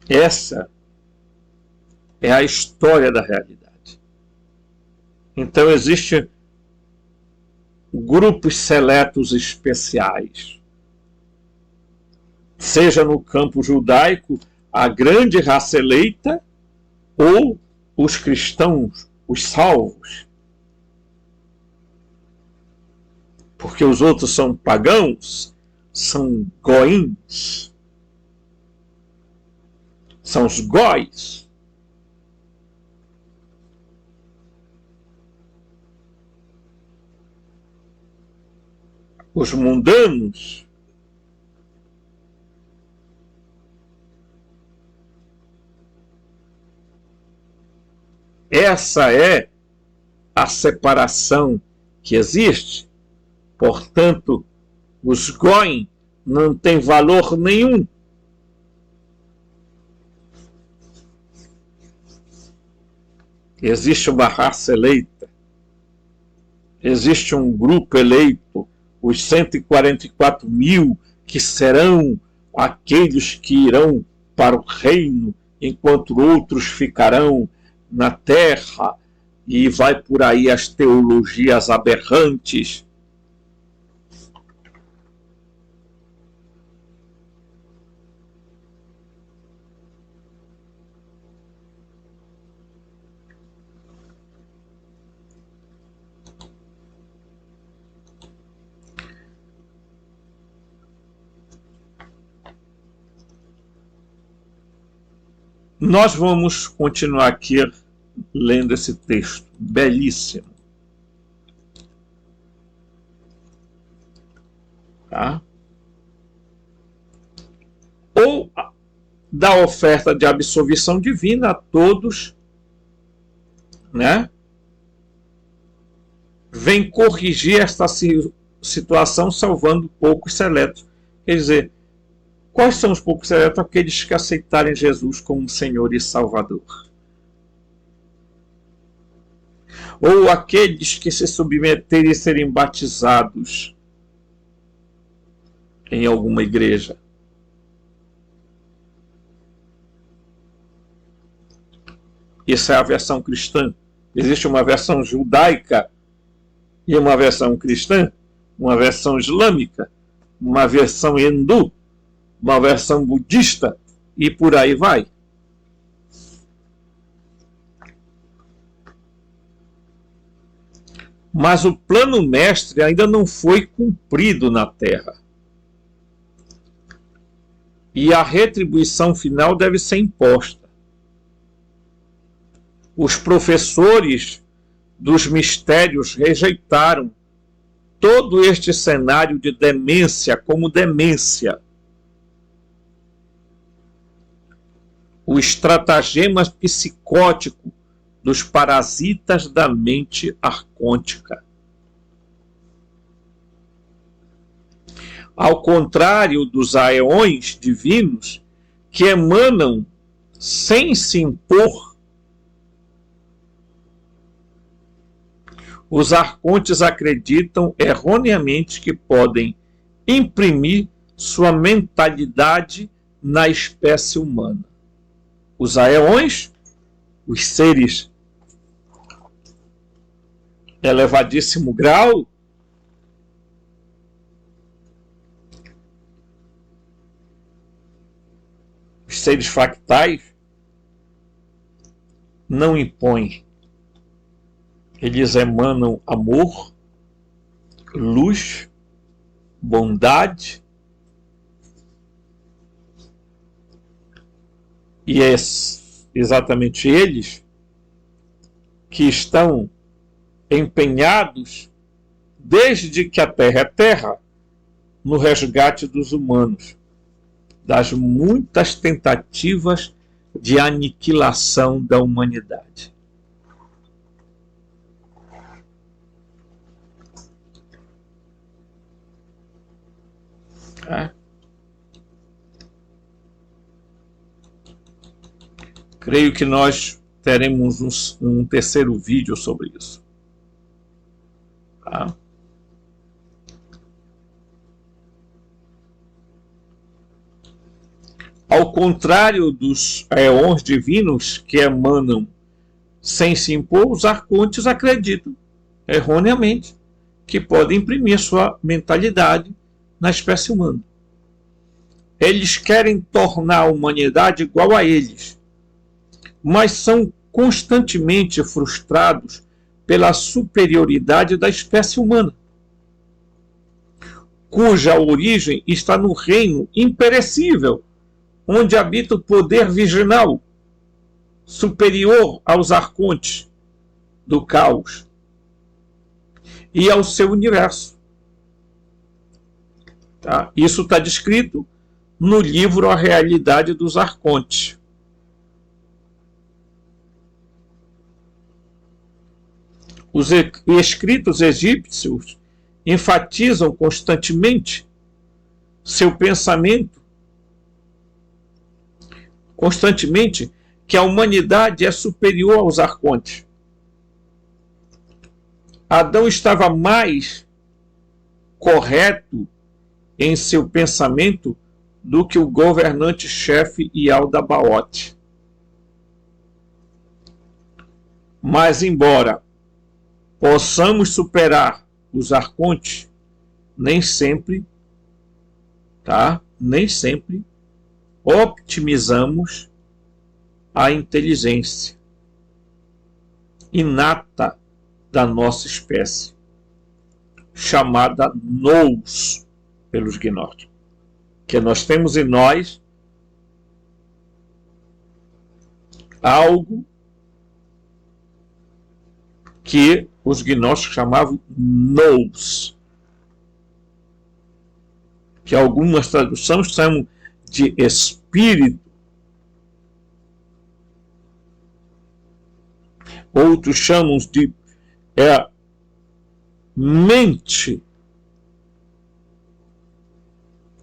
Speaker 1: Essa é a história da realidade. Então existem grupos seletos especiais, seja no campo judaico, a grande raça eleita, ou os cristãos, os salvos. Porque os outros são pagãos, são goíns, são os góis. Os mundanos. Essa é a separação que existe. Portanto, os goim não têm valor nenhum. Existe uma raça eleita. Existe um grupo eleito, os 144 mil, que serão aqueles que irão para o reino, enquanto outros ficarão na terra, e vai por aí as teologias aberrantes. Nós vamos continuar aqui lendo esse texto belíssimo. Tá? Ou da oferta de absolvição divina a todos, né? Vem corrigir esta situação, salvando poucos seletos. Quer dizer, quais são os poucos seletos? Aqueles que aceitarem Jesus como Senhor e Salvador. Ou aqueles que se submeterem e serem batizados em alguma igreja. Essa é a versão cristã. Existe uma versão judaica e uma versão cristã, uma versão islâmica, uma versão hindu, uma versão budista, e por aí vai. Mas o plano mestre ainda não foi cumprido na Terra. E a retribuição final deve ser imposta. Os professores dos mistérios rejeitaram todo este cenário de demência como demência. O estratagema psicótico dos parasitas da mente arcôntica. Ao contrário dos aeões divinos, que emanam sem se impor, os arcontes acreditam erroneamente que podem imprimir sua mentalidade na espécie humana. Os aeões, os seres elevadíssimo grau, os seres fractais, não impõem. Eles emanam amor, luz, bondade, E é exatamente eles que estão empenhados, desde que a Terra é terra, no resgate dos humanos, das muitas tentativas de aniquilação da humanidade. Creio que nós teremos um terceiro vídeo sobre isso. Tá? Ao contrário dos éons divinos que emanam sem se impor, os arcontes acreditam, erroneamente, que podem imprimir sua mentalidade na espécie humana. Eles querem tornar a humanidade igual a eles, mas são constantemente frustrados pela superioridade da espécie humana, cuja origem está no reino imperecível, onde habita o poder virginal, superior aos arcontes do caos e ao seu universo. Tá? Isso está descrito no livro A Realidade dos Arcontes. Os escritos egípcios enfatizam constantemente seu pensamento, que a humanidade é superior aos arcontes. Adão estava mais correto em seu pensamento do que o governante-chefe Yaldabaoth. Mas, embora possamos superar os arcontes, nem sempre optimizamos a inteligência inata da nossa espécie, chamada nous pelos gnósticos, que nós temos em nós algo que os gnósticos chamavam nous, que algumas traduções chamam de espírito, outros chamam de mente,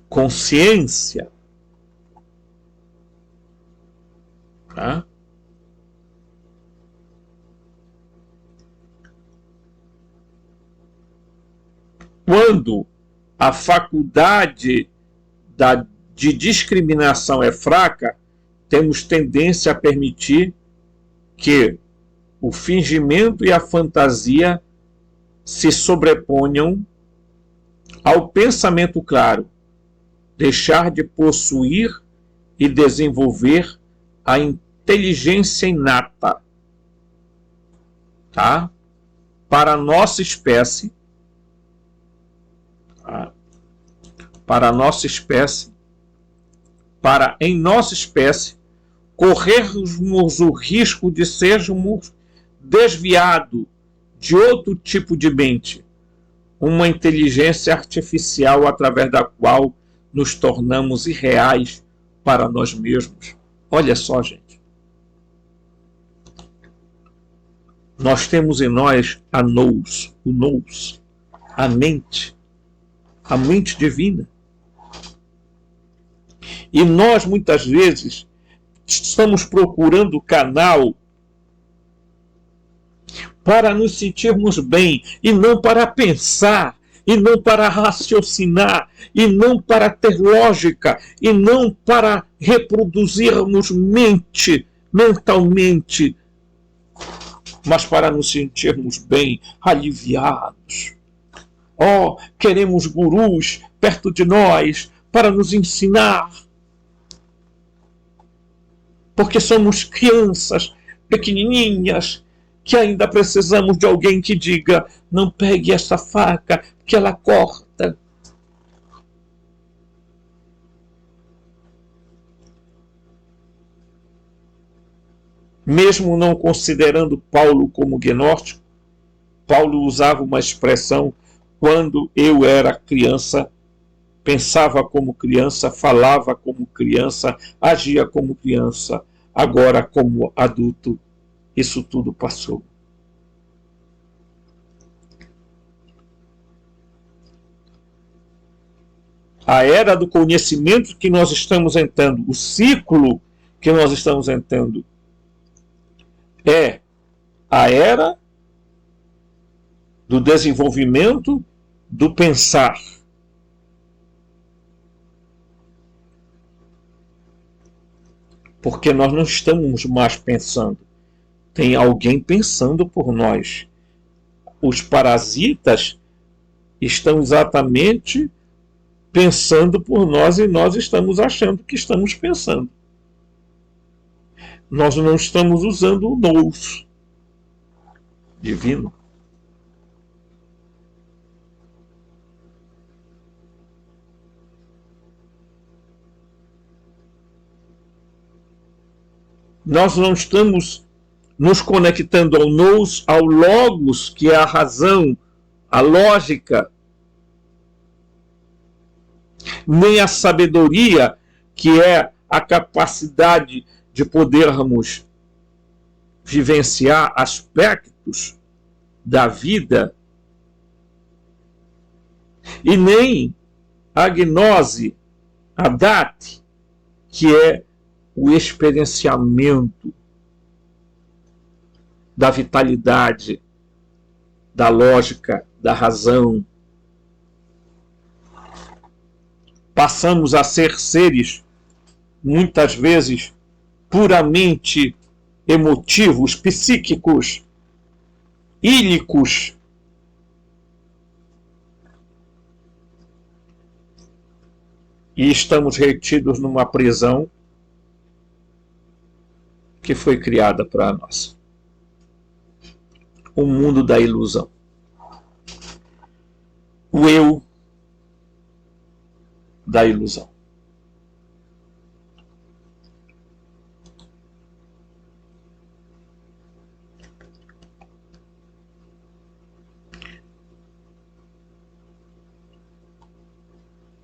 Speaker 1: consciência. Tá? Quando a faculdade de discriminação é fraca, temos tendência a permitir que o fingimento e a fantasia se sobreponham ao pensamento claro, deixar de possuir e desenvolver a inteligência inata. Tá? Para a nossa espécie, em nossa espécie, corrermos o risco de sermos desviados de outro tipo de mente, uma inteligência artificial através da qual nos tornamos irreais para nós mesmos. Olha só, gente. Nós temos em nós a nous, o nous, a mente divina. E nós, muitas vezes, estamos procurando o canal para nos sentirmos bem, e não para pensar, e não para raciocinar, e não para ter lógica, e não para reproduzirmos mentalmente, mas para nos sentirmos bem, aliviados. Queremos gurus perto de nós para nos ensinar, porque somos crianças pequenininhas que ainda precisamos de alguém que diga: não pegue essa faca, que ela corta. Mesmo não considerando Paulo como gnóstico, Paulo usava uma expressão: quando eu era criança, pensava como criança, falava como criança, agia como criança. Agora, como adulto, isso tudo passou. A era do conhecimento que nós estamos entrando, o ciclo que nós estamos entrando, é a era do desenvolvimento do pensar. Porque nós não estamos mais pensando. Tem alguém pensando por nós. Os parasitas estão exatamente pensando por nós e nós estamos achando que estamos pensando. Nós não estamos usando o nous divino. Nós não estamos nos conectando ao nous, ao logos, que é a razão, a lógica, nem a sabedoria, que é a capacidade de podermos vivenciar aspectos da vida, e nem a gnose, a date, que é o experienciamento da vitalidade, da lógica, da razão. Passamos a ser seres, muitas vezes, puramente emotivos, psíquicos, ílicos. E estamos retidos numa prisão que foi criada para nós. O mundo da ilusão. O eu da ilusão.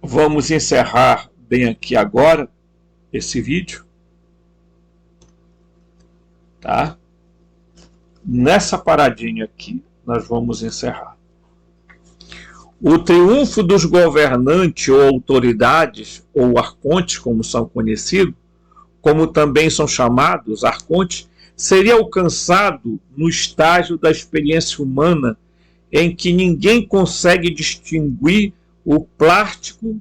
Speaker 1: Vamos encerrar bem aqui agora esse vídeo, tá? Nessa paradinha aqui nós vamos encerrar. O triunfo dos governantes ou autoridades, ou arcontes, como são conhecidos, como também são chamados, arcontes, seria alcançado no estágio da experiência humana em que ninguém consegue distinguir o plástico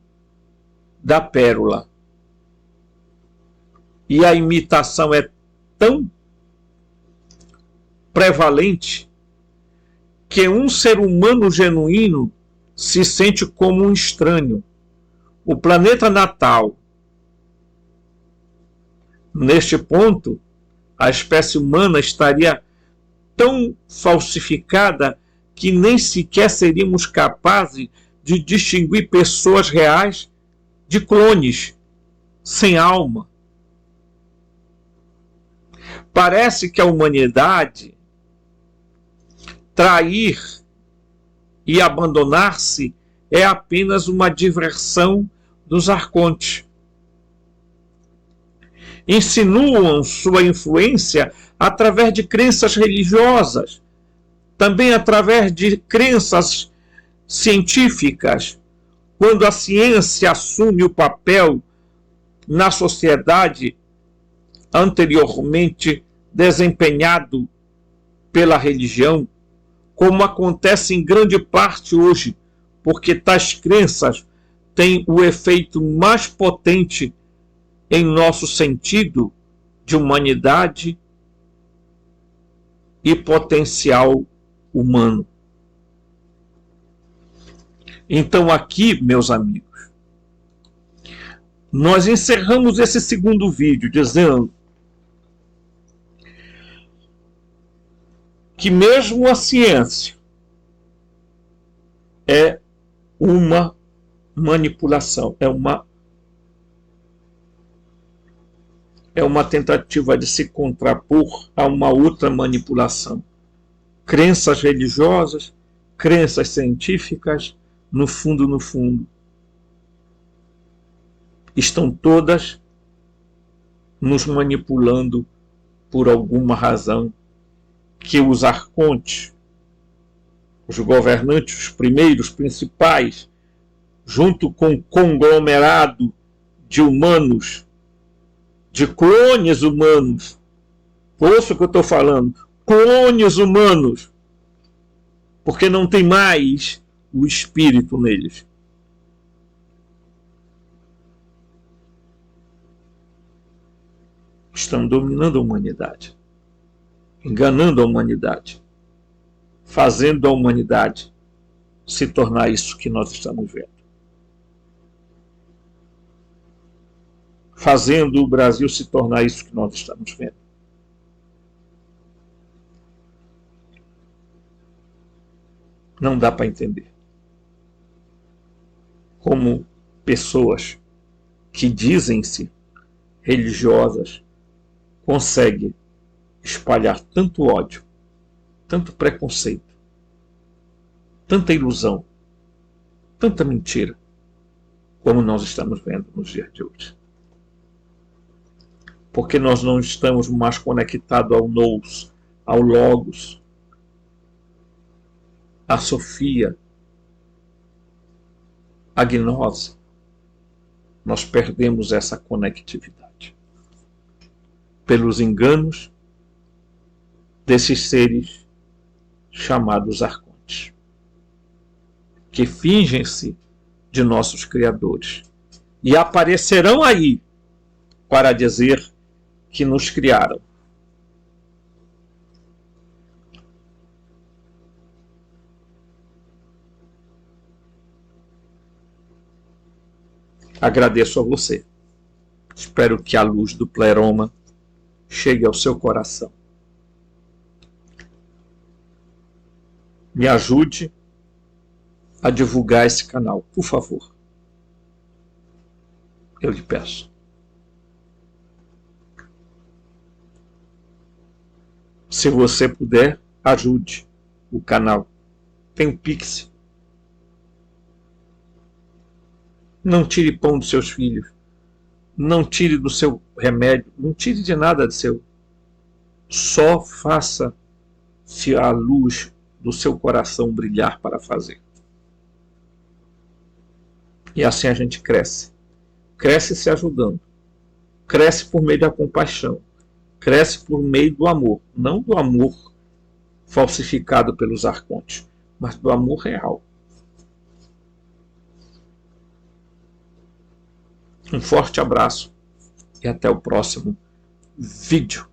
Speaker 1: da pérola. E a imitação é tão prevalente que um ser humano genuíno se sente como um estranho. O planeta natal. Neste ponto, a espécie humana estaria tão falsificada que nem sequer seríamos capazes de distinguir pessoas reais de clones, sem alma. Parece que a humanidade trair e abandonar-se é apenas uma diversão dos arcontes. Insinuam sua influência através de crenças religiosas, também através de crenças científicas, quando a ciência assume o papel na sociedade anteriormente desempenhado pela religião, como acontece em grande parte hoje, porque tais crenças têm o efeito mais potente em nosso sentido de humanidade e potencial humano. Então aqui, meus amigos, nós encerramos esse segundo vídeo dizendo que mesmo a ciência é uma manipulação, é uma é uma tentativa de se contrapor a uma outra manipulação. Crenças religiosas, crenças científicas, no fundo, estão todas nos manipulando por alguma razão que os arcontes, os governantes, os primeiros, principais, junto com o conglomerado de humanos, de clones humanos, ouça o que eu estou falando, clones humanos, porque não tem mais o espírito neles. Estão dominando a humanidade, enganando a humanidade, fazendo a humanidade se tornar isso que nós estamos vendo. Fazendo o Brasil se tornar isso que nós estamos vendo. Não dá para entender como pessoas que dizem-se religiosas conseguem espalhar tanto ódio, tanto preconceito, tanta ilusão, tanta mentira, como nós estamos vendo nos dias de hoje. Porque nós não estamos mais conectados ao nous, ao logos, à Sofia, à gnose. Nós perdemos essa conectividade pelos enganos desses seres chamados arcontes, que fingem-se de nossos criadores e aparecerão aí para dizer que nos criaram. Agradeço a você. Espero que a luz do pleroma chegue ao seu coração. Me ajude a divulgar esse canal, por favor. Eu lhe peço. Se você puder, ajude o canal. Tem um Pix. Não tire pão dos seus filhos. Não tire do seu remédio. Não tire de nada de seu. Só faça-se a luz do seu coração brilhar para fazer. E assim a gente cresce. Cresce se ajudando. Cresce por meio da compaixão. Cresce por meio do amor. Não do amor falsificado pelos arcontes, mas do amor real. Um forte abraço e até o próximo vídeo.